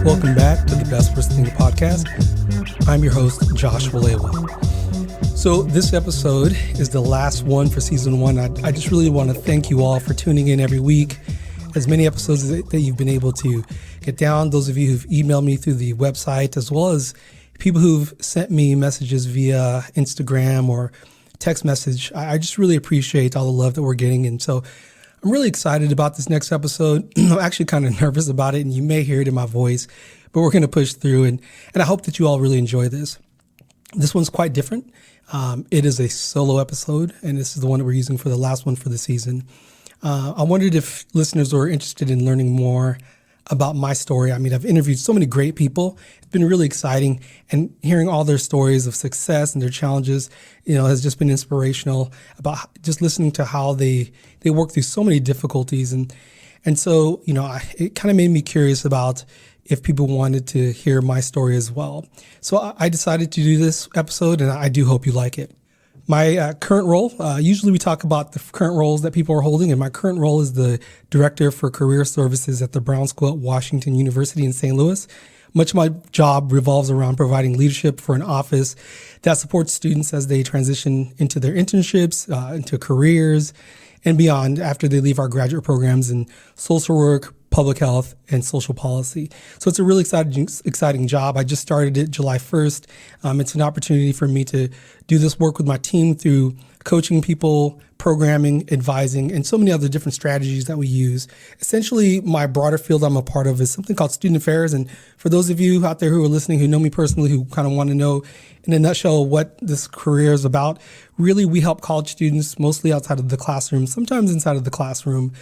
Welcome back to the BestWorst13 podcast. I'm your host, Josh Walewa. So this episode is the last one for season one. I just really want to thank you all for tuning in every week. As many episodes that you've been able to get down, those of you who've emailed me through the website, as well as people who've sent me messages via Instagram or text message. I just really appreciate all the love that we're getting. And so I'm really excited about this next episode. I'm actually kind of nervous about it, and you may hear it in my voice, but we're going to push through. And I hope that you all really enjoy this. This one's quite different. It is a solo episode, and this is the one that we're using for the last one for the season. I wondered if listeners were interested in learning more about my story. I mean, I've interviewed so many great people. It's been really exciting, and hearing all their stories of success and their challenges, has just been inspirational about just listening to how they work through so many difficulties. And so, it kind of made me curious about if people wanted to hear my story as well. So I decided to do this episode, and I do hope you like it. My current role, usually we talk about the current roles that people are holding, and my current role is the Director for Career Services at the Brown School at Washington University in St. Louis. Much of my job revolves around providing leadership for an office that supports students as they transition into their internships, into careers, and beyond after they leave our graduate programs in social work, public health, and social policy. So it's a really exciting job. I just started it July 1st. It's an opportunity for me to do this work with my team through coaching people, programming, advising, and so many other different strategies that we use. Essentially, my broader field I'm a part of is something called student affairs. And for those of you out there who are listening, who know me personally, who kind of want to know in a nutshell what this career is about, really we help college students mostly outside of the classroom, sometimes inside of the classroom.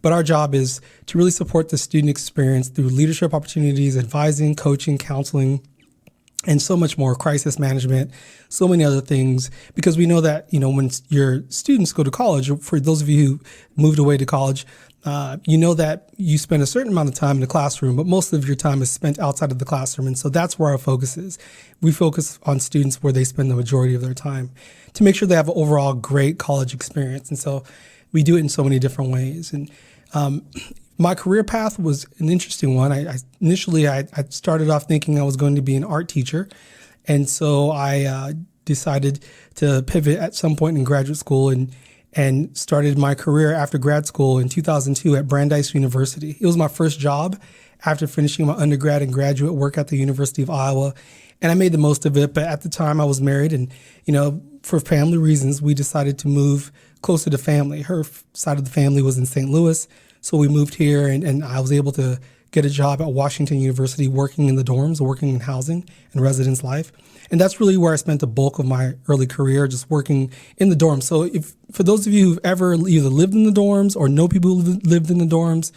But our job is to really support the student experience through leadership opportunities, advising, coaching, counseling, and so much more, crisis management, so many other things, because we know that, when your students go to college, or for those of you who moved away to college, you know that you spend a certain amount of time in the classroom, but most of your time is spent outside of the classroom. And so that's where our focus is. We focus on students where they spend the majority of their time to make sure they have an overall great college experience. And so we do it in so many different ways. And my career path was an interesting one. Initially I started off thinking I was going to be an art teacher. And so I decided to pivot at some point in graduate school and started my career after grad school in 2002 at Brandeis University. It was my first job after finishing my undergrad and graduate work at the University of Iowa. And I made the most of it. But at the time I was married, and, for family reasons, we decided to move closer to family. Her side of the family was in St. Louis. So we moved here, and I was able to get a job at Washington University working in the dorms, working in housing and residence life. And that's really where I spent the bulk of my early career, just working in the dorms. So for those of you who've ever either lived in the dorms or know people who lived in the dorms,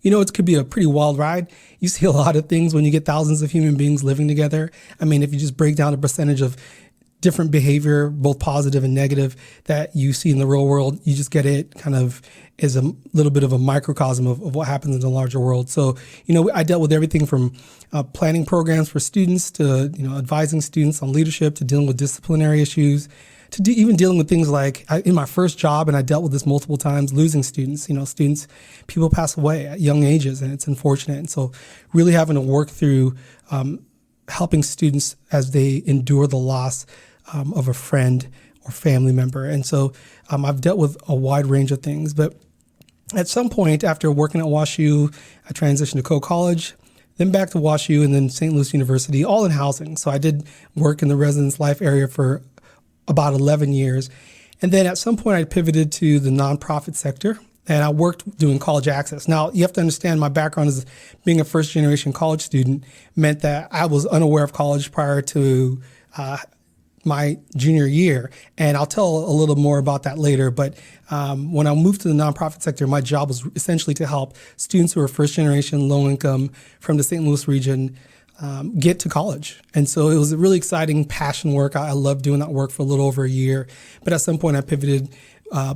it could be a pretty wild ride. You see a lot of things when you get thousands of human beings living together. I mean, if you just break down the percentage of different behavior, both positive and negative, that you see in the real world, you just get it kind of as a little bit of a microcosm of what happens in the larger world. So, I dealt with everything from planning programs for students to, advising students on leadership, to dealing with disciplinary issues, to even dealing with things like in my first job, and I dealt with this multiple times, losing students. People pass away at young ages, and it's unfortunate. And so really having to work through helping students as they endure the loss of a friend or family member. And so I've dealt with a wide range of things. But at some point after working at WashU, I transitioned to Coe College, then back to WashU, and then St. Louis University, all in housing. So I did work in the residence life area for about 11 years. And then at some point I pivoted to the nonprofit sector, and I worked doing college access. Now, you have to understand my background as being a first-generation college student meant that I was unaware of college prior to my junior year. And I'll tell a little more about that later. But when I moved to the nonprofit sector, my job was essentially to help students who are first-generation, low-income from the St. Louis region get to college. And so it was a really exciting passion work. I loved doing that work for a little over a year. But at some point I pivoted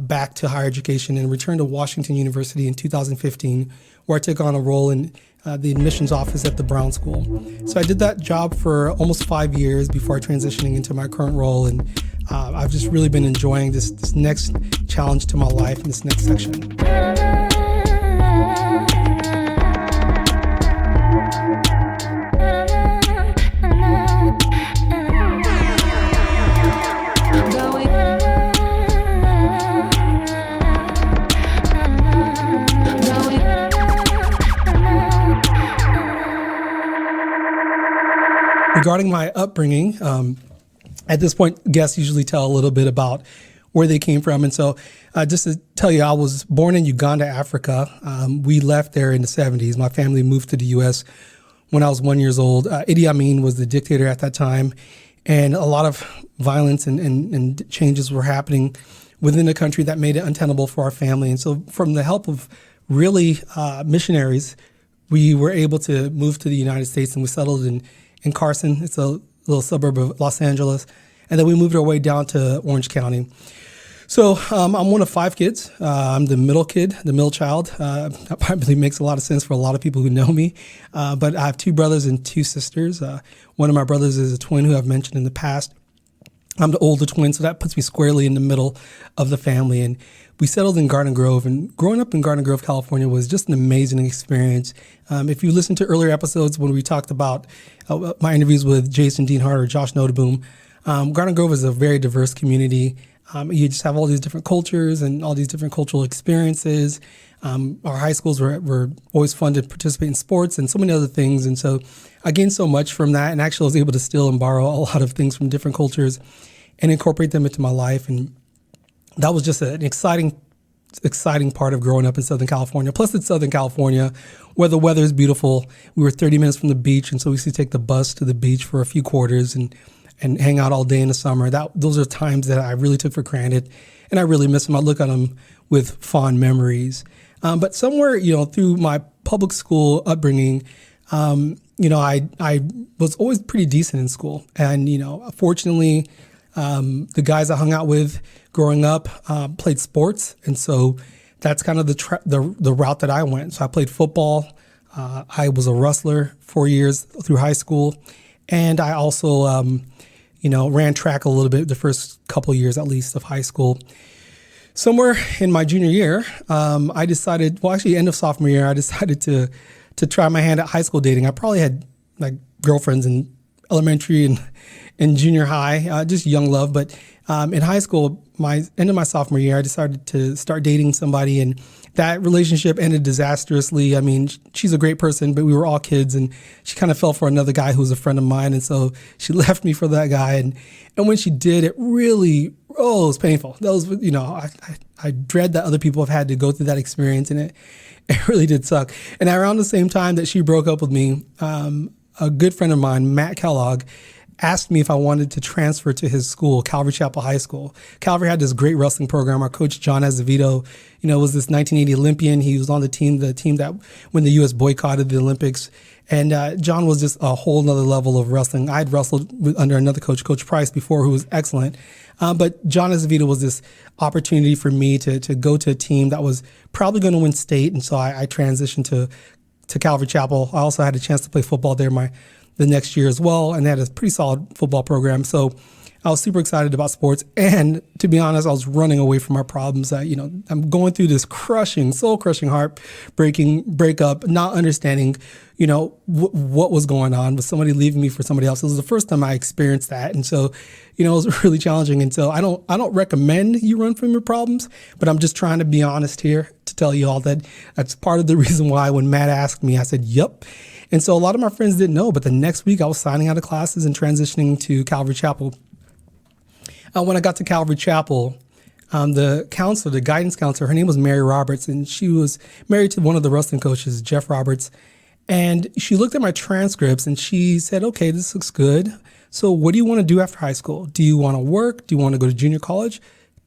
back to higher education and returned to Washington University in 2015, where I took on a role in the admissions office at the Brown School. So I did that job for almost 5 years before transitioning into my current role. And I've just really been enjoying this next challenge to my life in this next section. regarding my upbringing, at this point, guests usually tell a little bit about where they came from. And so just to tell you, I was born in Uganda, Africa. We left there in the 70s. My family moved to the U.S. when I was 1 year old. Idi Amin was the dictator at that time, and a lot of violence and changes were happening within the country that made it untenable for our family. And so from the help of really missionaries, we were able to move to the United States, and we settled in Carson. It's a little suburb of Los Angeles. And then we moved our way down to Orange County. So I'm one of 5 kids. I'm the middle kid, the middle child. That probably makes a lot of sense for a lot of people who know me. But I have 2 brothers and 2 sisters. One of my brothers is a twin who I've mentioned in the past. I'm the older twin, so that puts me squarely in the middle of the family. And we settled in Garden Grove. And growing up in Garden Grove, California was just an amazing experience. If you listen to earlier episodes when we talked about my interviews with Jason Dean Hart or Josh Notaboom, Garden Grove is a very diverse community. You just have all these different cultures and all these different cultural experiences. Our high schools were always fun to participate in sports and so many other things. And so I gained so much from that, and actually was able to steal and borrow a lot of things from different cultures and incorporate them into my life. And that was just an exciting part of growing up in Southern California. Plus, it's Southern California where the weather is beautiful. We were 30 minutes from the beach, and so we used to take the bus to the beach for a few quarters and hang out all day in the summer. Those are times that I really took for granted, and I really miss them. I look at them with fond memories. But somewhere, through my public school upbringing, I was always pretty decent in school. And, fortunately, the guys I hung out with growing up played sports. And so that's kind of the route that I went. So I played football. I was a wrestler 4 years through high school. And I also, ran track a little bit the first couple of years, at least, of high school. Somewhere in my junior year, I decided, end of sophomore year, I decided to try my hand at high school dating. I probably had like girlfriends in elementary and junior high, just young love. But in high school, end of my sophomore year, I decided to start dating somebody, and that relationship ended disastrously. I mean, she's a great person, but we were all kids, and she kind of fell for another guy who was a friend of mine. And so she left me for that guy. And when she did, it really, it was painful. That was, I dread that other people have had to go through that experience, and it really did suck. And around the same time that she broke up with me, a good friend of mine, Matt Kellogg, asked me if I wanted to transfer to his school, Calvary Chapel High School. Calvary had this great wrestling program. Our coach, John Azevedo, was this 1980 Olympian. He was on the team that when the U.S. boycotted the Olympics. And John was just a whole nother level of wrestling. I'd wrestled under another coach, Coach Price, before, who was excellent. But John Azevedo was this opportunity for me to go to a team that was probably going to win state. And so I transitioned to Calvary Chapel. I also had a chance to play football there the next year as well, and they had a pretty solid football program. So I was super excited about sports. And to be honest, I was running away from my problems. I'm going through this soul-crushing, heart-breaking breakup, not understanding, what was going on with somebody leaving me for somebody else. It was the first time I experienced that. And so, it was really challenging. And so I don't recommend you run from your problems, but I'm just trying to be honest here to tell you all that that's part of the reason why when Matt asked me, I said, yep. And so a lot of my friends didn't know, but the next week I was signing out of classes and transitioning to Calvary Chapel. When I got to Calvary Chapel, the guidance counselor, her name was Mary Roberts, and she was married to one of the wrestling coaches, Jeff Roberts. And she looked at my transcripts and she said, okay, this looks good. So what do you want to do after high school? Do you want to work? Do you want to go to junior college?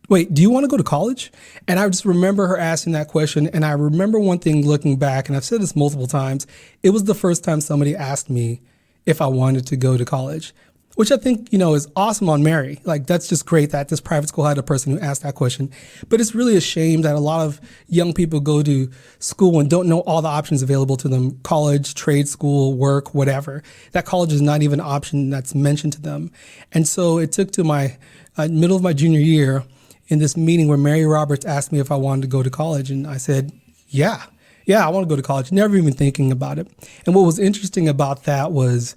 Wait, do you want to go to college? And I just remember her asking that question. And I remember one thing looking back, and I've said this multiple times, it was the first time somebody asked me if I wanted to go to college, which I think, is awesome on Mary. Like, that's just great that this private school had a person who asked that question. But it's really a shame that a lot of young people go to school and don't know all the options available to them: college, trade school, work, whatever. That college is not even an option that's mentioned to them. And so it took to my middle of my junior year in this meeting where Mary Roberts asked me if I wanted to go to college. And I said, yeah, I want to go to college, never even thinking about it. And what was interesting about that was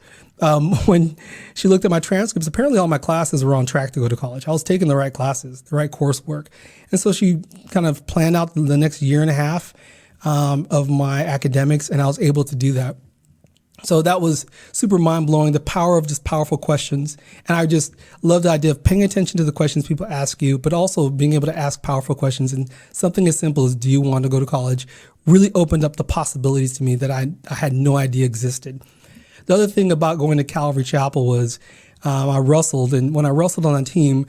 when she looked at my transcripts, apparently all my classes were on track to go to college. I was taking the right classes, the right coursework. And so she kind of planned out the next year and a half of my academics, and I was able to do that. So that was super mind-blowing, the power of just powerful questions. And I just love the idea of paying attention to the questions people ask you, but also being able to ask powerful questions. And something as simple as, do you want to go to college, really opened up the possibilities to me that I had no idea existed. The other thing about going to Calvary Chapel was I wrestled. And when I wrestled on a team,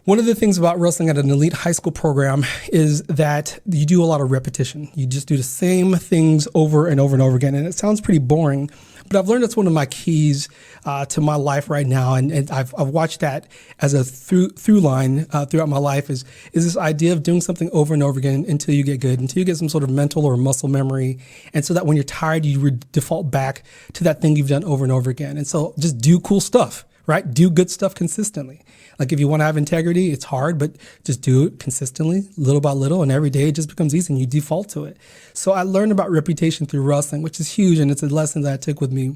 one of the things about wrestling at an elite high school program is that you do a lot of repetition. You just do the same things over and over and over again. And it sounds pretty boring, but I've learned that's one of my keys to my life right now. And I've watched that as a through line throughout my life is this idea of doing something over and over again until you get good, until you get some sort of mental or muscle memory. And so that when you're tired, you default back to that thing you've done over and over again. And so just do cool stuff, right? Do good stuff consistently. Like if you want to have integrity, it's hard, but just do it consistently, little by little, and every day it just becomes easy and you default to it. So I learned about reputation through wrestling, which is huge, and it's a lesson that I took with me.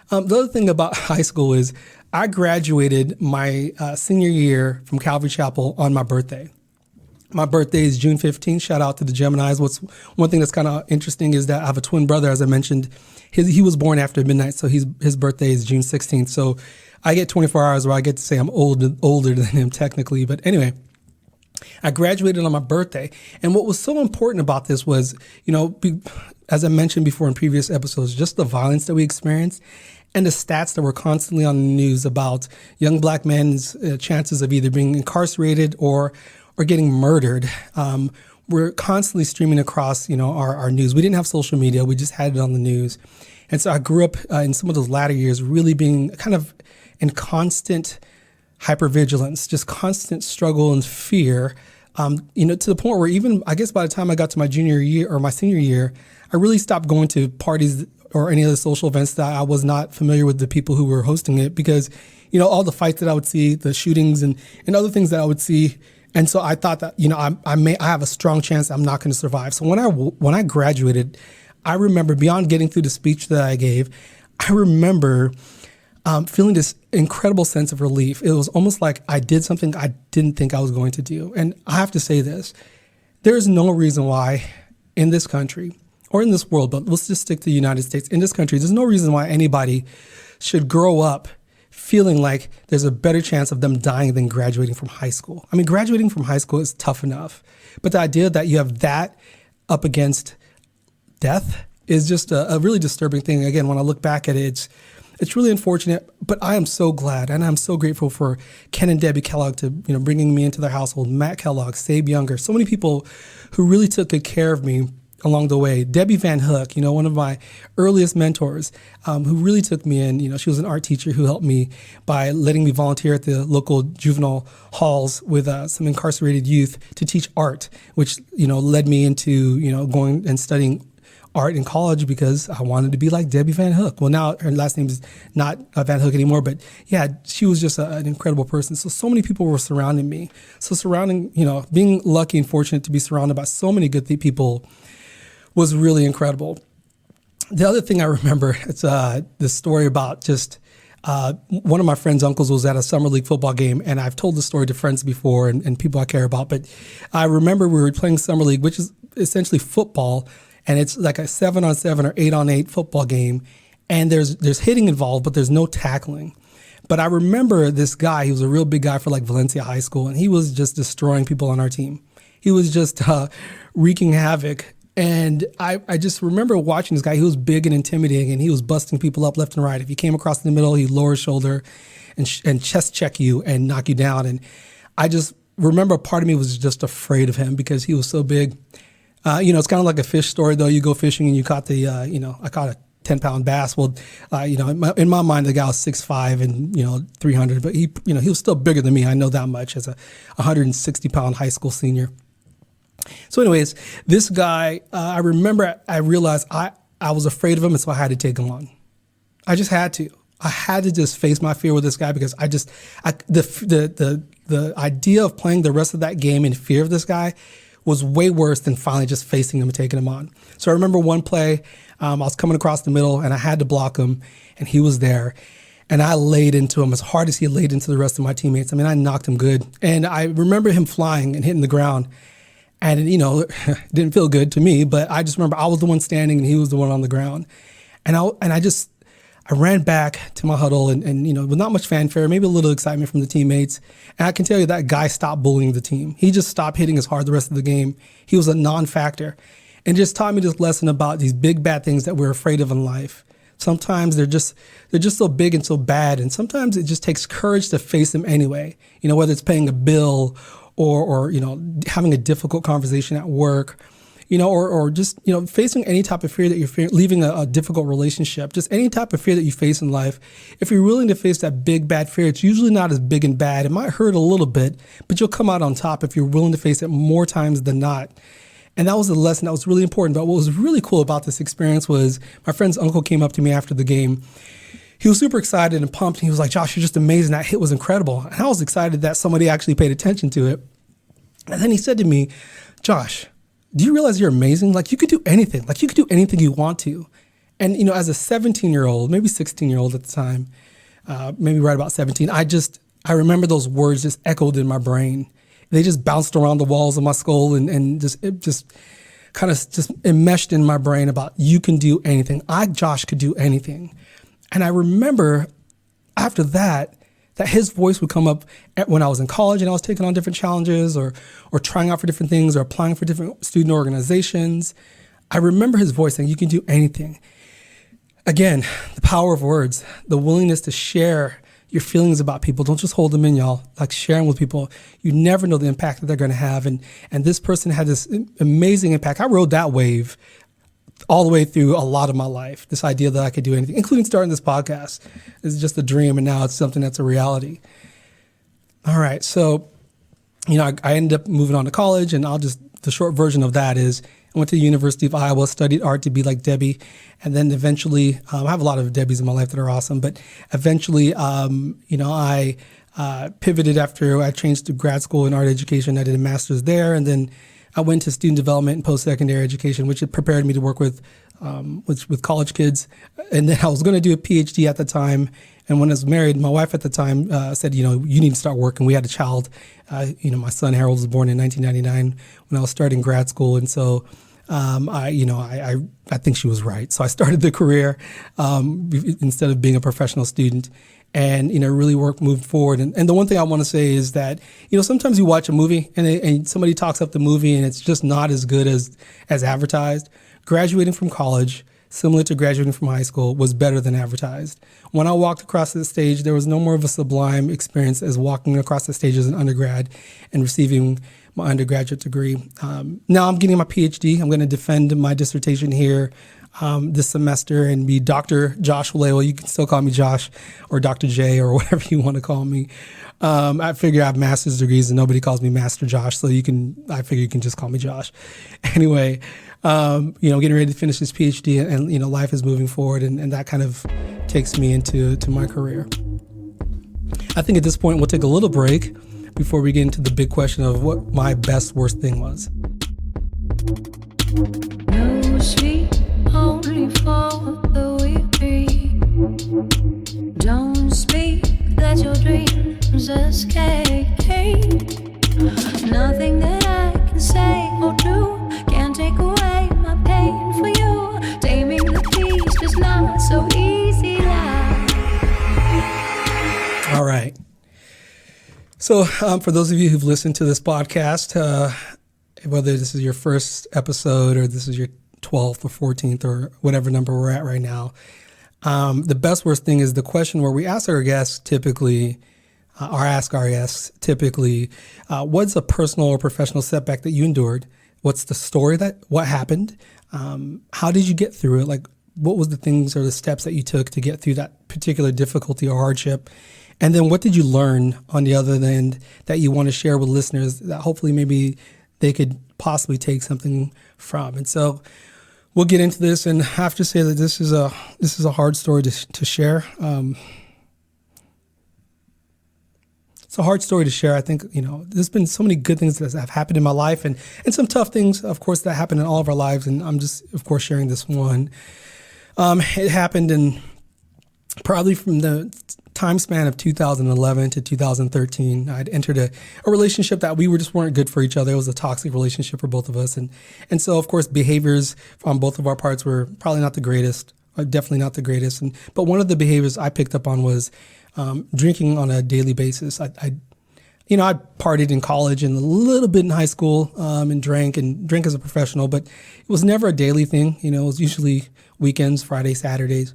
The other thing about high school is I graduated my senior year from Calvary Chapel on my birthday. My birthday is June 15th. Shout out to the Geminis. One thing that's kind of interesting is that I have a twin brother, as I mentioned. He was born after midnight, so his birthday is June 16th. So I get 24 hours where I get to say I'm older than him technically. But anyway, I graduated on my birthday. And what was so important about this was, as I mentioned before in previous episodes, just the violence that we experienced and the stats that were constantly on the news about young black men's chances of either being incarcerated or getting murdered. We're constantly streaming across, our news. We didn't have social media. We just had it on the news. And so I grew up in some of those latter years really being kind of in constant hypervigilance, just constant struggle and fear, to the point where even, I guess by the time I got to my junior year or my senior year, I really stopped going to parties or any other social events that I was not familiar with the people who were hosting it because, all the fights that I would see, the shootings and other things that I would see. And so I thought that, I have a strong chance I'm not going to survive. So when I graduated, I remember beyond getting through the speech that I gave, I remember feeling this incredible sense of relief. It was almost like I did something I didn't think I was going to do. And I have to say this, there is no reason why in this country or in this world, but let's just stick to the United States. In this country, there's no reason why anybody should grow up feeling like there's a better chance of them dying than graduating from high school. I mean, graduating from high school is tough enough, but the idea that you have that up against death is just a really disturbing thing. Again, when I look back at it, it's really unfortunate, but I am so glad and I'm so grateful for Ken and Debbie Kellogg to bringing me into their household, Matt Kellogg, Sabe Younger, so many people who really took good care of me along the way. Debbie Van Hook, one of my earliest mentors, who really took me in. She was an art teacher who helped me by letting me volunteer at the local juvenile halls with some incarcerated youth to teach art, which led me into going and studying art in college because I wanted to be like Debbie Van Hook. Well, now her last name is not Van Hook anymore, but yeah, she was just an incredible person. So many people were surrounding me. So being lucky and fortunate to be surrounded by so many good people was really incredible. The other thing I remember, it's this story about just one of my friend's uncles was at a summer league football game, and I've told the story to friends before and people I care about, but I remember we were playing summer league, which is essentially football, and it's like a 7-on-7 or 8-on-8 football game, and there's hitting involved, but there's no tackling. But I remember this guy, he was a real big guy for like Valencia High School, and he was just destroying people on our team. He was just wreaking havoc. And I just remember watching this guy. He was big and intimidating, and he was busting people up left and right. If you came across the middle, he'd lower his shoulder and chest check you and knock you down. And I just remember part of me was just afraid of him because he was so big. It's kind of like a fish story, though. You go fishing and you caught I caught a 10-pound bass. Well, in my mind, the guy was 6'5" and 300, but he was still bigger than me. I know that much as a 160-pound high school senior. So anyways, this guy, I realized I was afraid of him, and so I had to take him on. I just had to. I had to just face my fear with this guy because the idea of playing the rest of that game in fear of this guy was way worse than finally just facing him and taking him on. So I remember one play, I was coming across the middle and I had to block him, and he was there. And I laid into him as hard as he laid into the rest of my teammates. I mean, I knocked him good. And I remember him flying and hitting the ground. And, it didn't feel good to me, but I just remember I was the one standing and he was the one on the ground. I ran back to my huddle and with not much fanfare, maybe a little excitement from the teammates. And I can tell you that guy stopped bullying the team. He just stopped hitting as hard the rest of the game. He was a non-factor, and just taught me this lesson about these big bad things that we're afraid of in life. Sometimes they're just so big and so bad, and sometimes it just takes courage to face them anyway. Whether it's paying a bill or having a difficult conversation at work, or just facing any type of fear that you're leaving a difficult relationship, just any type of fear that you face in life. If you're willing to face that big bad fear, it's usually not as big and bad. It might hurt a little bit, but you'll come out on top if you're willing to face it more times than not. And that was a lesson that was really important. But what was really cool about this experience was my friend's uncle came up to me after the game. He was super excited and pumped. And he was like, "Josh, you're just amazing. That hit was incredible." And I was excited that somebody actually paid attention to it. And then he said to me, "Josh, do you realize you're amazing? Like, you could do anything. Like, you could do anything you want to." And, as a 17-year-old, maybe 16-year-old at the time, maybe right about 17, I remember those words just echoed in my brain. They just bounced around the walls of my skull and just kind of enmeshed in my brain about, you can do anything. Josh, could do anything. And I remember after that his voice would come up when I was in college and I was taking on different challenges or trying out for different things or applying for different student organizations. I remember his voice saying, "You can do anything." Again, the power of words, the willingness to share your feelings about people. Don't just hold them in, y'all. Like, share them with people. You never know the impact that they're going to have. And this person had this amazing impact. I rode that wave all the way through a lot of my life. This idea that I could do anything, including starting this podcast, is just a dream. And now it's something that's a reality. All right. So, I ended up moving on to college, and the short version of that is I went to the University of Iowa, studied art to be like Debbie. And then eventually, I have a lot of Debbies in my life that are awesome, but eventually, I pivoted after I changed to grad school in art education. I did a master's there. And then I went to student development and post-secondary education, which had prepared me to work with college kids. And then I was going to do a PhD at the time. And when I was married, my wife at the time said, you need to start working. We had a child. My son Harold was born in 1999 when I was starting grad school. And so I think she was right. So I started the career instead of being a professional student, and really moved forward. And the one thing I want to say is that sometimes you watch a movie and somebody talks up the movie and it's just not as good as advertised. Graduating from college, similar to graduating from high school, was better than advertised. When I walked across the stage, there was no more of a sublime experience as walking across the stage as an undergrad and receiving my undergraduate degree. Now I'm getting my PhD. I'm going to defend my dissertation here this semester and be Dr. Josh Walewa. You can still call me Josh or Dr. J or whatever you want to call me. I figure I have master's degrees and nobody calls me Master Josh, so I figure you can just call me Josh. Anyway, getting ready to finish this PhD and life is moving forward, and that kind of takes me into my career. I think at this point we'll take a little break before we get into the big question of what my best worst thing was. No sleep, only for the weary. Don't speak, let your dreams escape. Nothing that I can say or do can take away my pain for you. Taming the beast is not so easy now. All right. So for those of you who've listened to this podcast, whether this is your first episode or this is your 12th or 14th or whatever number we're at right now, the best worst thing is the question where we ask our guests typically, what's a personal or professional setback that you endured? What's the story what happened? How did you get through it? Like, what was the things or the steps that you took to get through that particular difficulty or hardship? And then what did you learn on the other end that you want to share with listeners that hopefully maybe they could possibly take something from? And so we'll get into this, and I have to say that this is a hard story to share. It's a hard story to share. I think, there's been so many good things that have happened in my life and some tough things, of course, that happen in all of our lives. And I'm just, of course, sharing this one. It happened in probably from the time span of 2011 to 2013. I'd entered a relationship that we weren't good for each other. It was a toxic relationship for both of us. And so, of course, behaviors on both of our parts were probably not the greatest. definitely not the greatest. But one of the behaviors I picked up on was drinking on a daily basis. I partied in college and a little bit in high school and drank as a professional, but it was never a daily thing. It was usually weekends, Fridays, Saturdays.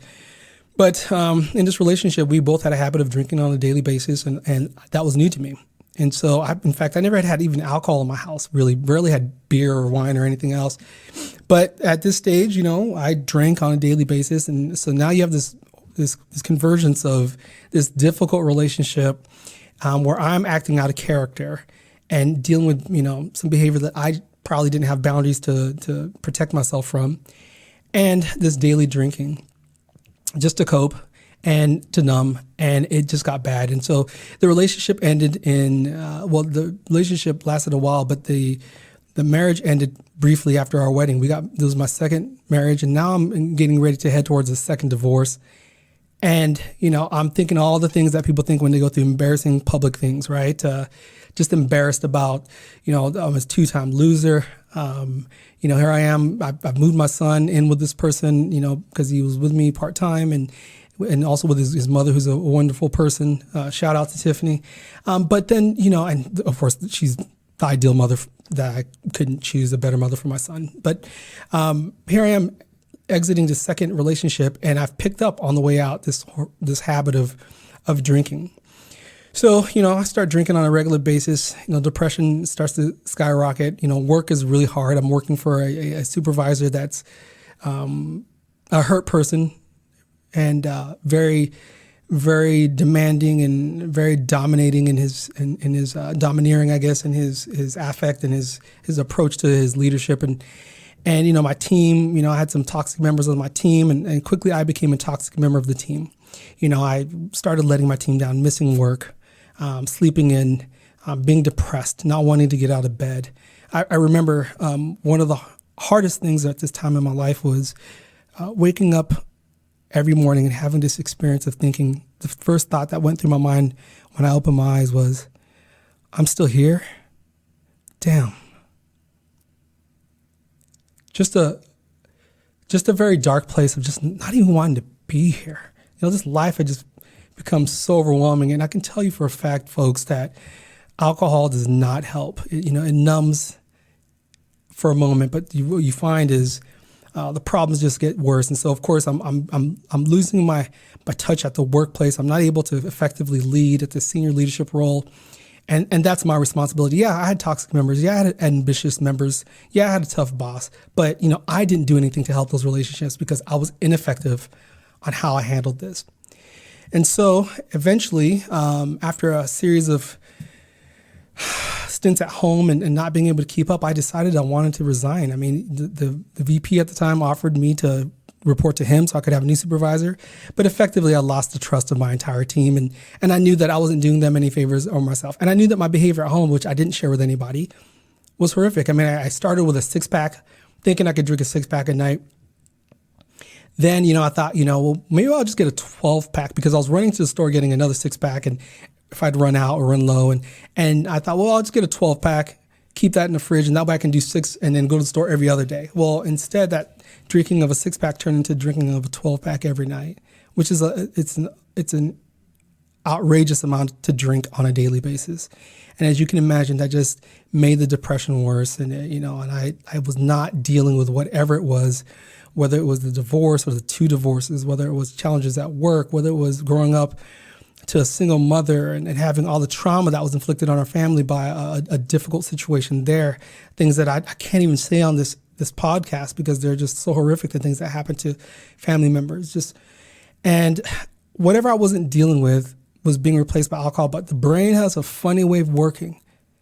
But in this relationship, we both had a habit of drinking on a daily basis, and that was new to me. And so, I never had even alcohol in my house, really. Rarely had beer or wine or anything else. But at this stage, I drank on a daily basis. And so now you have this convergence of this difficult relationship where I'm acting out of character and dealing with, some behavior that I probably didn't have boundaries to protect myself from. And this daily drinking just to cope and to numb, and it just got bad. And so the relationship ended the relationship lasted a while, but the marriage ended briefly after our wedding. This was my second marriage, and now I'm getting ready to head towards a second divorce. And, I'm thinking all the things that people think when they go through embarrassing public things, right? Just embarrassed about, I'm a 2-time loser. Here I am. I've moved my son in with this person, because he was with me part-time and also with his mother, who's a wonderful person. Shout out to Tiffany. But then, and of course, she's the ideal mother that I couldn't choose a better mother for my son. But here I am exiting the second relationship, and I've picked up on the way out this habit of drinking. So, I start drinking on a regular basis. Depression starts to skyrocket. Work is really hard. I'm working for a supervisor that's a hurt person and very, very demanding and very dominating in his domineering, I guess, in his affect and his approach to his leadership. And my team, I had some toxic members of my team, and quickly I became a toxic member of the team. I started letting my team down, missing work. Sleeping in, being depressed, not wanting to get out of bed. I remember one of the hardest things at this time in my life was waking up every morning and having this experience of thinking, the first thought that went through my mind when I opened my eyes was, I'm still here? Damn. Just a very dark place of just not even wanting to be here. This life had just become so overwhelming. And I can tell you for a fact, folks, that alcohol does not help. It numbs for a moment, but what you find is the problems just get worse. And so, of course, I'm losing my touch at the workplace. I'm not able to effectively lead at the senior leadership role. And that's my responsibility. Yeah, I had toxic members. Yeah, I had ambitious members. Yeah, I had a tough boss. But, I didn't do anything to help those relationships because I was ineffective on how I handled this. And so eventually, after a series of stints at home and not being able to keep up, I decided I wanted to resign. I mean, the VP at the time offered me to report to him so I could have a new supervisor. But effectively, I lost the trust of my entire team. And I knew that I wasn't doing them any favors or myself. And I knew that my behavior at home, which I didn't share with anybody, was horrific. I mean, I started with a 6-pack, thinking I could drink a 6-pack a night. Then, I thought, well, maybe I'll just get a 12-pack because I was running to the store getting another 6-pack, and if I'd run out or run low. And I thought, well, I'll just get a 12-pack, keep that in the fridge, and that way I can do 6 and then go to the store every other day. Well, instead, that drinking of a 6-pack turned into drinking of a 12-pack every night, which is it's an outrageous amount to drink on a daily basis. And as you can imagine, that just made the depression worse. And, and I was not dealing with whatever it was, whether it was the divorce or the 2 divorces, whether it was challenges at work, whether it was growing up to a single mother and having all the trauma that was inflicted on our family by a difficult situation there, things that I can't even say on this podcast because they're just so horrific, the things that happen to family members. And whatever I wasn't dealing with was being replaced by alcohol, but the brain has a funny way of working.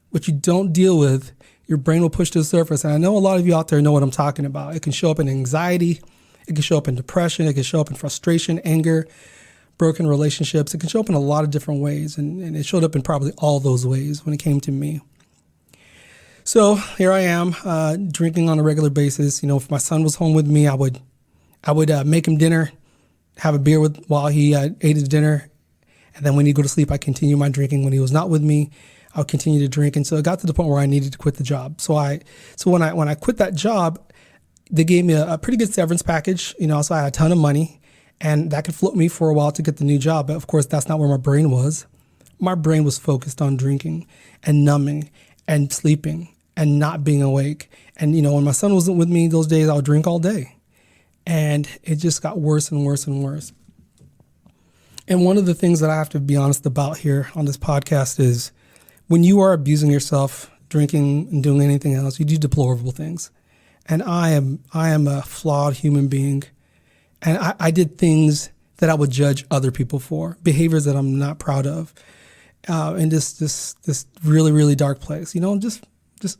What you don't deal with, your brain will push to the surface. And I know a lot of you out there know what I'm talking about. It can show up in anxiety. It can show up in depression. It can show up in frustration, anger, broken relationships. It can show up in a lot of different ways. And it showed up in probably all those ways when it came to me. So here I am drinking on a regular basis. If my son was home with me, I would make him dinner, have a beer while he ate his dinner. And then when he'd go to sleep, I continue my drinking. When he was not with me, I would continue to drink. And so it got to the point where I needed to quit the job. So when I quit that job, they gave me a pretty good severance package, so I had a ton of money, and that could float me for a while to get the new job. But of course, that's not where my brain was. My brain was focused on drinking and numbing and sleeping and not being awake. And, when my son wasn't with me those days, I would drink all day. And it just got worse and worse and worse. And one of the things that I have to be honest about here on this podcast is when you are abusing yourself, drinking and doing anything else, you do deplorable things. And I am a flawed human being. And I did things that I would judge other people for, behaviors that I'm not proud of, in this really, really dark place, just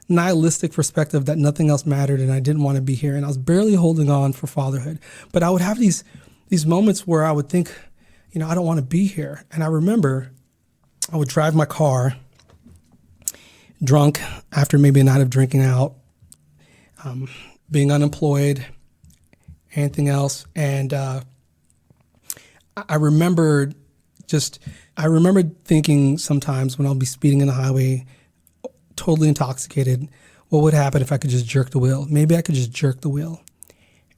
nihilistic perspective that nothing else mattered and I didn't want to be here. And I was barely holding on for fatherhood. But I would have these moments where I would think, I don't want to be here. And I remember I would drive my car drunk after maybe a night of drinking out, being unemployed, anything else. And I remember thinking sometimes when I'll be speeding in the highway, totally intoxicated, what would happen if I could just jerk the wheel? Maybe I could just jerk the wheel.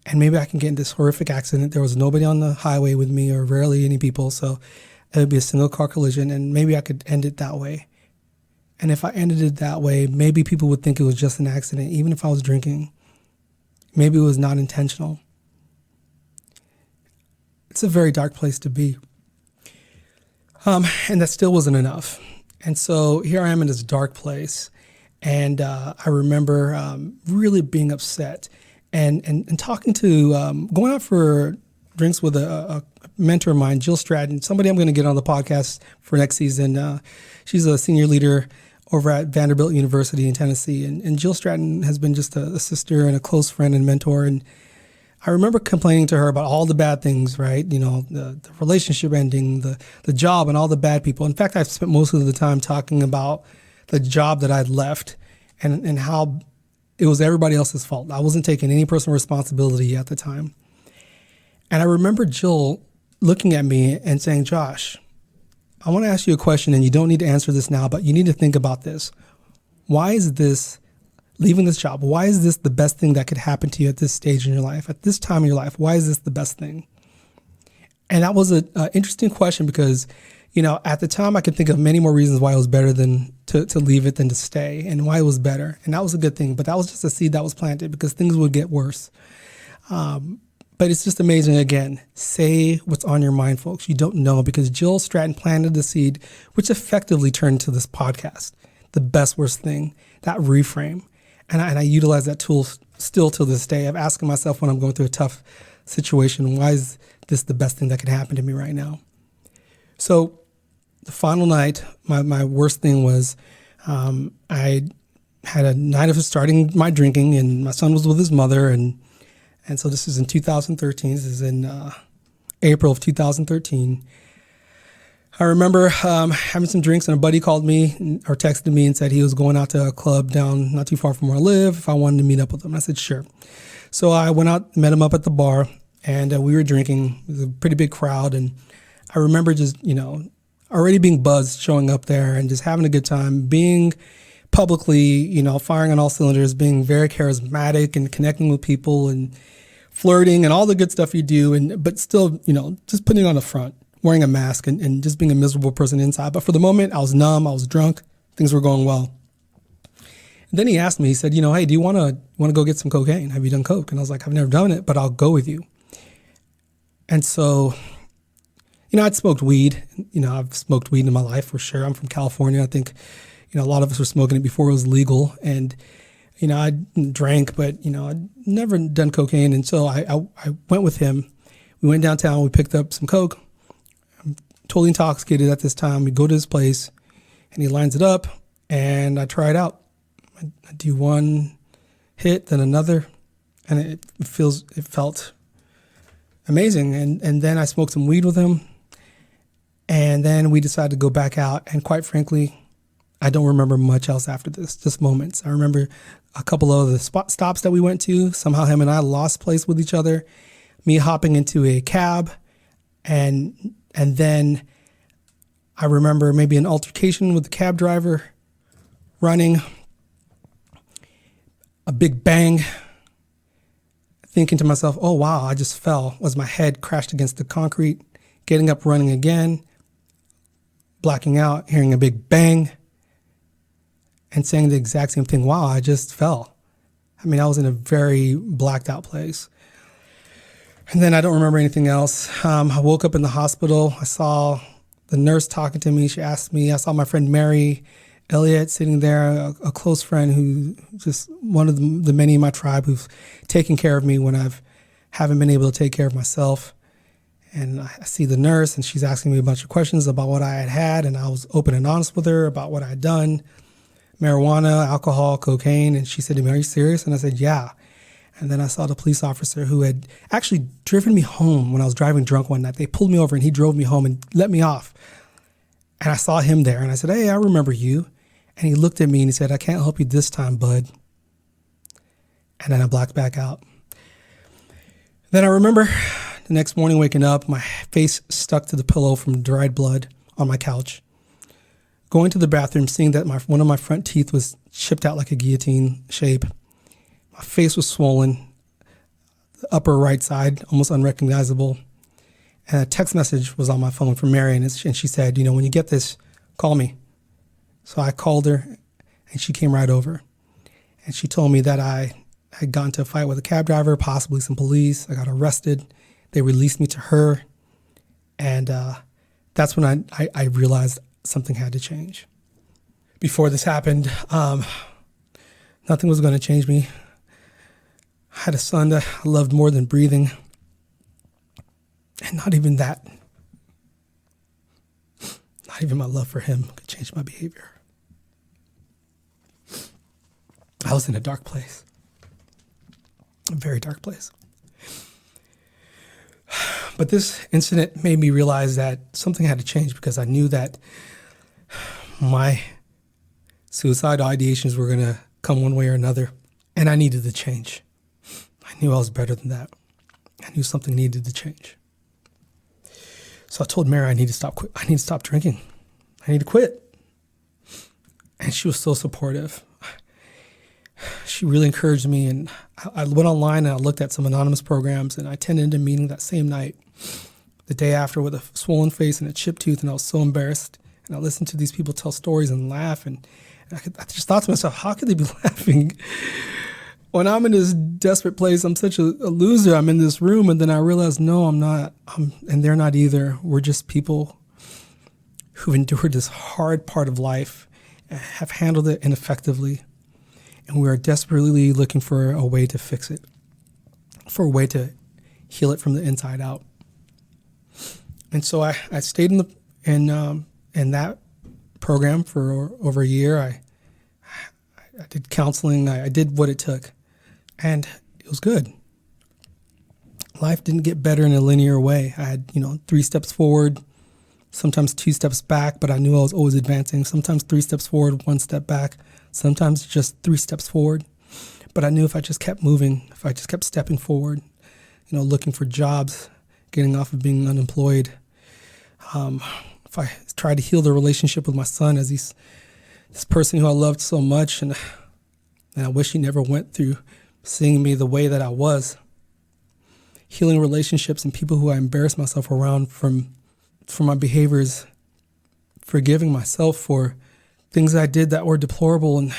And maybe I can get in this horrific accident. There was nobody on the highway with me, or rarely any people. So it would be a single car collision, and maybe I could end it that way. And if I ended it that way, maybe people would think it was just an accident, even if I was drinking. Maybe it was not intentional. It's a very dark place to be. And that still wasn't enough. And so here I am in this dark place. And I remember really being upset and talking to, going out for drinks with a mentor of mine, Jill Stratton, somebody I'm going to get on the podcast for next season. She's a senior leader over at Vanderbilt University in Tennessee. And Jill Stratton has been just a sister and a close friend and mentor. And I remember complaining to her about all the bad things, right? The relationship ending, the job, and all the bad people. In fact, I've spent most of the time talking about the job that I'd left and how it was everybody else's fault. I wasn't taking any personal responsibility at the time. And I remember Jill looking at me and saying, Josh, I want to ask you a question, and you don't need to answer this now, but you need to think about this. Why is this, leaving this job, why is this the best thing that could happen to you at this stage in your life, at this time in your life? Why is this the best thing? And that was an interesting question because, at the time I could think of many more reasons why it was better than to leave it than to stay, and why it was better. And that was a good thing, but that was just a seed that was planted because things would get worse. But it's just amazing. Again, say what's on your mind, folks. You don't know, because Jill Stratton planted the seed, which effectively turned into this podcast, the best worst thing, that reframe. And I utilize that tool still to this day of asking myself when I'm going through a tough situation, why is this the best thing that could happen to me right now? So the final night, my worst thing was I had a night of starting my drinking, and my son was with his mother, and so this is in 2013. This is in April of 2013. I remember having some drinks, and a buddy called me or texted me and said he was going out to a club down not too far from where I live if I wanted to meet up with him. I said, sure. So I went out, met him up at the bar, and we were drinking. It was a pretty big crowd, and I remember just, already being buzzed, showing up there and just having a good time, being publicly, firing on all cylinders, being very charismatic and connecting with people and flirting and all the good stuff you do, but still, just putting on the front, wearing a mask and just being a miserable person inside. But for the moment, I was numb, I was drunk, things were going well. And then he asked me, he said, hey, do you want to go get some cocaine? Have you done coke? And I was like, I've never done it, but I'll go with you. And so, I'd smoked weed. I've smoked weed in my life for sure. I'm from California. I think, a lot of us were smoking it before it was legal. And, I drank, but, I'd never done cocaine. And so I went with him. We went downtown. We picked up some coke. I'm totally intoxicated at this time. We go to his place, and he lines it up, and I try it out. I do one hit, then another, and it felt amazing. And then I smoked some weed with him, and then we decided to go back out. And quite frankly, I don't remember much else after this, just moments. I remember a couple of the stops that we went to. Somehow him and I lost place with each other, me hopping into a cab, and then I remember maybe an altercation with the cab driver, running, a big bang, thinking to myself, oh, wow, I just fell as my head crashed against the concrete, getting up, running again, blacking out, hearing a big bang, and saying the exact same thing. Wow, I just fell. I mean, I was in a very blacked out place. And then I don't remember anything else. I woke up in the hospital. I saw the nurse talking to me. She asked me, I saw my friend Mary Elliott sitting there, a close friend who just one of the many in my tribe who've taken care of me when haven't been able to take care of myself. And I see the nurse, and she's asking me a bunch of questions about what I had, and I was open and honest with her about what I had done, marijuana, alcohol, cocaine. And she said to me, are you serious? And I said, yeah. And then I saw the police officer who had actually driven me home when I was driving drunk one night. They pulled me over, and he drove me home and let me off. And I saw him there, and I said, hey, I remember you. And he looked at me and he said, I can't help you this time, bud. And then I blacked back out. Then I remember the next morning waking up, my face stuck to the pillow from dried blood on my couch. Going to the bathroom, seeing that one of my front teeth was chipped out like a guillotine shape. My face was swollen, the upper right side, almost unrecognizable. And a text message was on my phone from Mary, and she said, when you get this, call me. So I called her, and she came right over. And she told me that I had gotten into a fight with a cab driver, possibly some police. I got arrested. They released me to her. And that's when I realized something had to change. Before this happened, nothing was going to change me. I had a son that I loved more than breathing. And not even that. Not even my love for him could change my behavior. I was in a dark place. A very dark place. But this incident made me realize that something had to change, because I knew that my suicidal ideations were going to come one way or another, and I needed to change. I knew I was better than that. I knew something needed to change. So I told Mary I need to stop drinking. I need to quit. And she was so supportive. She really encouraged me, and I went online and I looked at some anonymous programs, and I attended a meeting that same night, the day after, with a swollen face and a chipped tooth, and I was so embarrassed. And I listened to these people tell stories and laugh, and I just thought to myself, how could they be laughing? When I'm in this desperate place, I'm such a loser. I'm in this room, and then I realized, no, I'm not, and they're not either. We're just people who've endured this hard part of life and have handled it ineffectively. And we are desperately looking for a way to fix it, for a way to heal it from the inside out. And so I stayed in that program for over a year. I did counseling. I did what it took, and it was good. Life didn't get better in a linear way. I had 3 steps forward, sometimes 2 steps back, but I knew I was always advancing. Sometimes 3 steps forward, 1 step back. Sometimes just 3 steps forward. But I knew if I just kept moving, if I just kept stepping forward, looking for jobs, getting off of being unemployed, if I tried to heal the relationship with my son as this person who I loved so much, and I wish he never went through seeing me the way that I was, healing relationships and people who I embarrassed myself around for my behaviors, forgiving myself for things I did that were deplorable and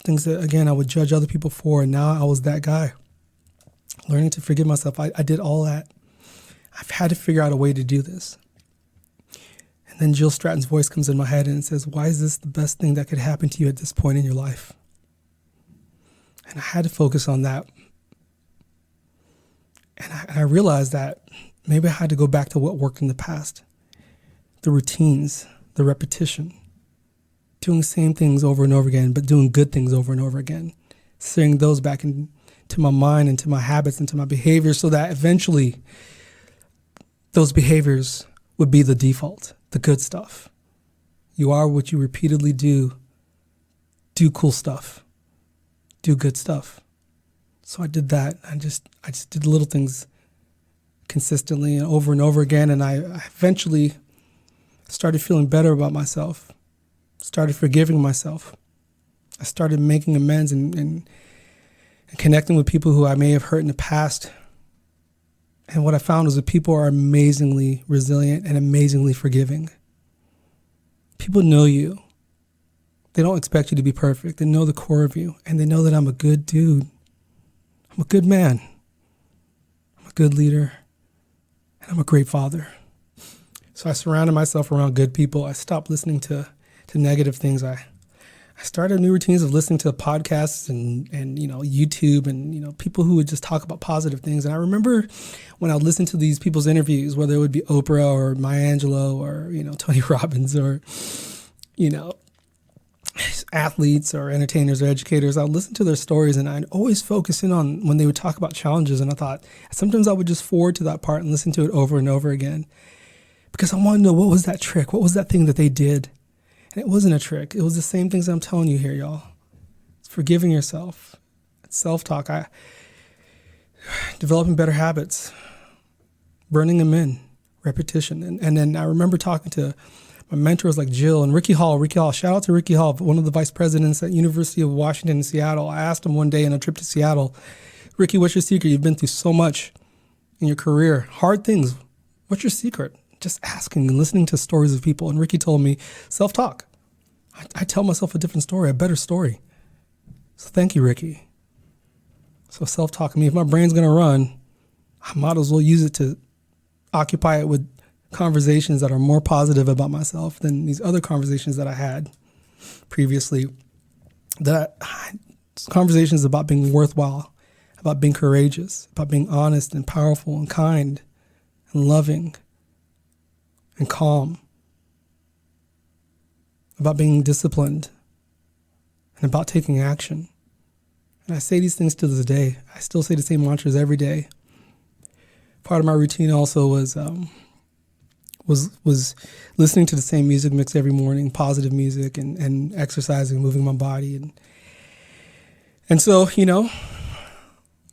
things that, again, I would judge other people for. And now I was that guy. Learning to forgive myself. I did all that. I've had to figure out a way to do this. And then Jill Stratton's voice comes in my head and it says, why is this the best thing that could happen to you at this point in your life? And I had to focus on that. And I realized that maybe I had to go back to what worked in the past. The routines, the repetition. Doing the same things over and over again, but doing good things over and over again. Seeing those back into my mind, into my habits, into my behaviors, so that eventually those behaviors would be the default, the good stuff. You are what you repeatedly do. Do cool stuff. Do good stuff. So I did that. I just did little things consistently and over again, and I eventually started feeling better about myself. Started forgiving myself. I started making amends and and connecting with people who I may have hurt in the past. And what I found was that people are amazingly resilient and amazingly forgiving. People know you. They don't expect you to be perfect. They know the core of you, and they know that I'm a good dude. I'm a good man. I'm a good leader, and I'm a great father. So I surrounded myself around good people. I stopped listening to negative things. I started new routines of listening to podcasts and YouTube and people who would just talk about positive things. And I remember when I would listen to these people's interviews, whether it would be Oprah or Maya Angelou or Tony Robbins or athletes or entertainers or educators, I would listen to their stories, and I'd always focus in on when they would talk about challenges. And I thought sometimes I would just forward to that part and listen to it over and over again, because I wanted to know, what was that trick? What was that thing that they did? And it wasn't a trick. It was the same things I'm telling you here, y'all. It's forgiving yourself. It's self-talk. Developing better habits, burning them in, repetition. And then I remember talking to my mentors like Jill and Ricky Hall. Shout out to Ricky Hall, one of the vice presidents at University of Washington in Seattle. I asked him one day on a trip to Seattle, Ricky, what's your secret? You've been through so much in your career, hard things. What's your secret? Just asking and listening to stories of people. And Ricky told me, self-talk. I tell myself a different story, a better story. So thank you, Ricky. So self-talk. I mean, if my brain's going to run, I might as well use it to occupy it with conversations that are more positive about myself than these other conversations that I had previously. Conversations about being worthwhile, about being courageous, about being honest and powerful and kind and loving and calm, about being disciplined, and about taking action. And I say these things to this day. I still say the same mantras every day. Part of my routine also was listening to the same music mix every morning, positive music, and exercising, moving my body. And so,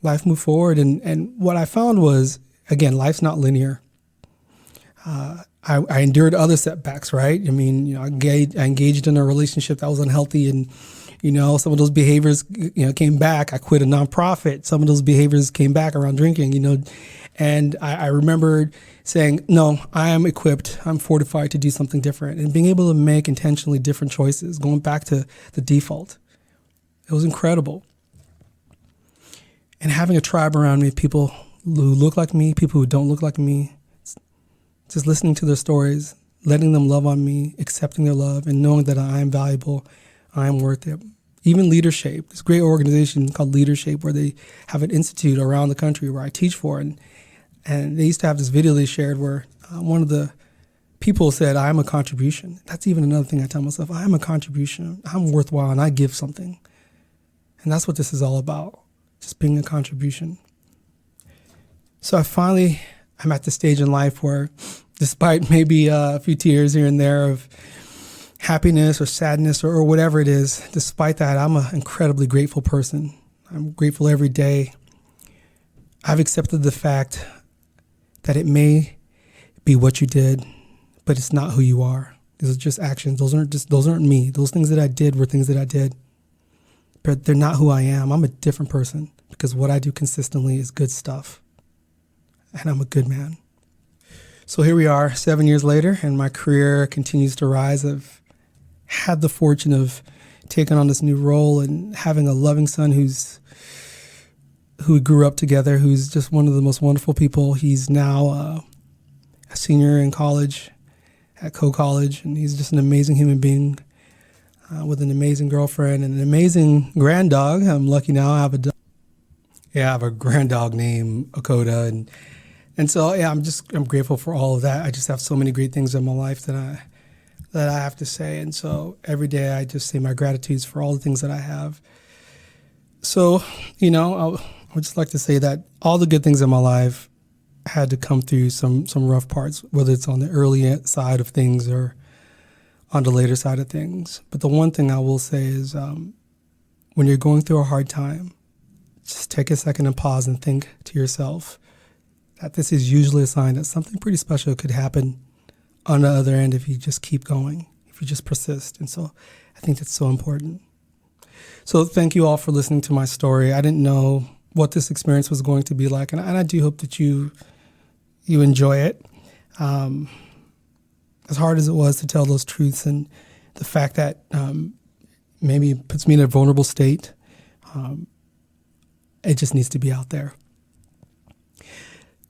life moved forward. And what I found was, again, life's not linear. I endured other setbacks, right? I mean, I engaged in a relationship that was unhealthy, and some of those behaviors, came back. I quit a nonprofit. Some of those behaviors came back around drinking, and I remembered saying, no, I am equipped. I'm fortified to do something different, and being able to make intentionally different choices, going back to the default. It was incredible. And having a tribe around me, people who look like me, people who don't look like me, just listening to their stories, letting them love on me, accepting their love, and knowing that I am valuable, I am worth it. Even Leadership, this great organization called Leadership, where they have an institute around the country where I teach for. And they used to have this video they shared where one of the people said, I am a contribution. That's even another thing I tell myself. I am a contribution. I'm worthwhile, and I give something. And that's what this is all about, just being a contribution. So I'm at the stage in life where, despite maybe a few tears here and there of happiness or sadness or whatever it is, despite that, I'm an incredibly grateful person. I'm grateful every day. I've accepted the fact that it may be what you did, but it's not who you are. These are just actions. Those aren't me. Those things that I did were things that I did, but they're not who I am. I'm a different person because what I do consistently is good stuff. And I'm a good man. So here we are 7 years later, and my career continues to rise. I've had the fortune of taking on this new role and having a loving son who we grew up together, who's just one of the most wonderful people. He's now a senior in college at Co-College, and he's just an amazing human being with an amazing girlfriend and an amazing grand dog. I'm lucky now I have a dog. Yeah, I have a grand dog named Okoda, and so yeah, I'm grateful for all of that. I just have so many great things in my life that I have to say, and so every day I just say my gratitudes for all the things that I have. So I would just like to say that all the good things in my life had to come through some rough parts, whether it's on the early side of things or on the later side of things. But the one thing I will say is when you're going through a hard time, just take a second and pause and think to yourself that this is usually a sign that something pretty special could happen on the other end if you just keep going, if you just persist. And so I think that's so important. So thank you all for listening to my story. I didn't know what this experience was going to be like, and I do hope that you enjoy it. As hard as it was to tell those truths, and the fact that maybe it puts me in a vulnerable state, it just needs to be out there.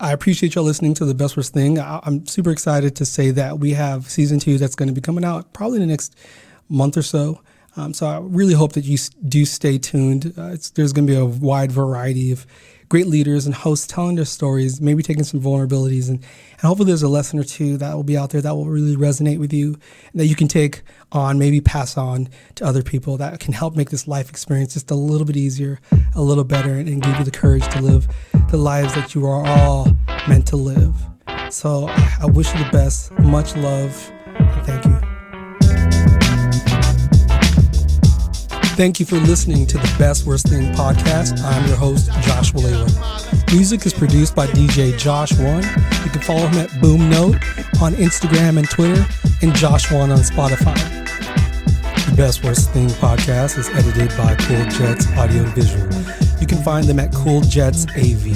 I appreciate y'all listening to The Best Worst Thing. I'm super excited to say that we have season 2 that's going to be coming out probably in the next month or so. So I really hope that you do stay tuned. There's going to be a wide variety of great leaders and hosts telling their stories, maybe taking some vulnerabilities, and hopefully there's a lesson or two that will be out there that will really resonate with you, that you can take on, maybe pass on to other people, that can help make this life experience just a little bit easier, a little better, and give you the courage to live the lives that you are all meant to live. So I wish you the best. Much love, and thank you. Thank you for listening to the Best Worst Thing podcast. I'm your host, Josh Walewa. Music is produced by DJ Josh1. You can follow him at Boom Note on Instagram and Twitter, and Josh1 on Spotify. The Best Worst Thing podcast is edited by Cool Jets Audio and Visual. You can find them at Cool Jets AV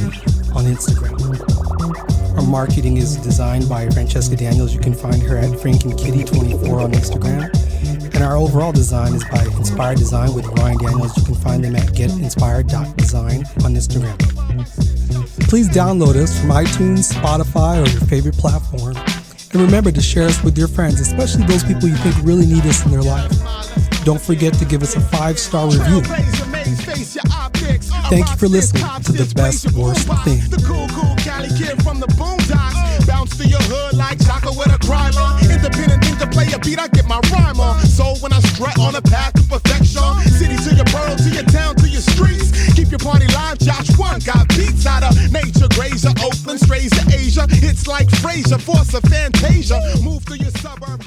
on Instagram. Our marketing is designed by Francesca Daniels. You can find her at FrankandKitty24 on Instagram. And our overall design is by Inspired Design with Ryan Daniels. You can find them at getinspired.design on Instagram. Please download us from iTunes, Spotify, or your favorite platform. And remember to share us with your friends, especially those people you think really need us in their life. Don't forget to give us a 5-star review. Thank you for listening to The Best Worst Thing. The cool Cali kid from the boondocks. Bounce to your hood like chocolate with a crime on. Independent think to play a beat, I get my rhyme on. So when I strut on a path to perfection, city to your borough, to your town, to your streets. Keep your party live, Josh1 got beats out of nature. Grazer, Oakland, strays to Asia. It's like Fraser, force of Fantasia. Move to your suburb.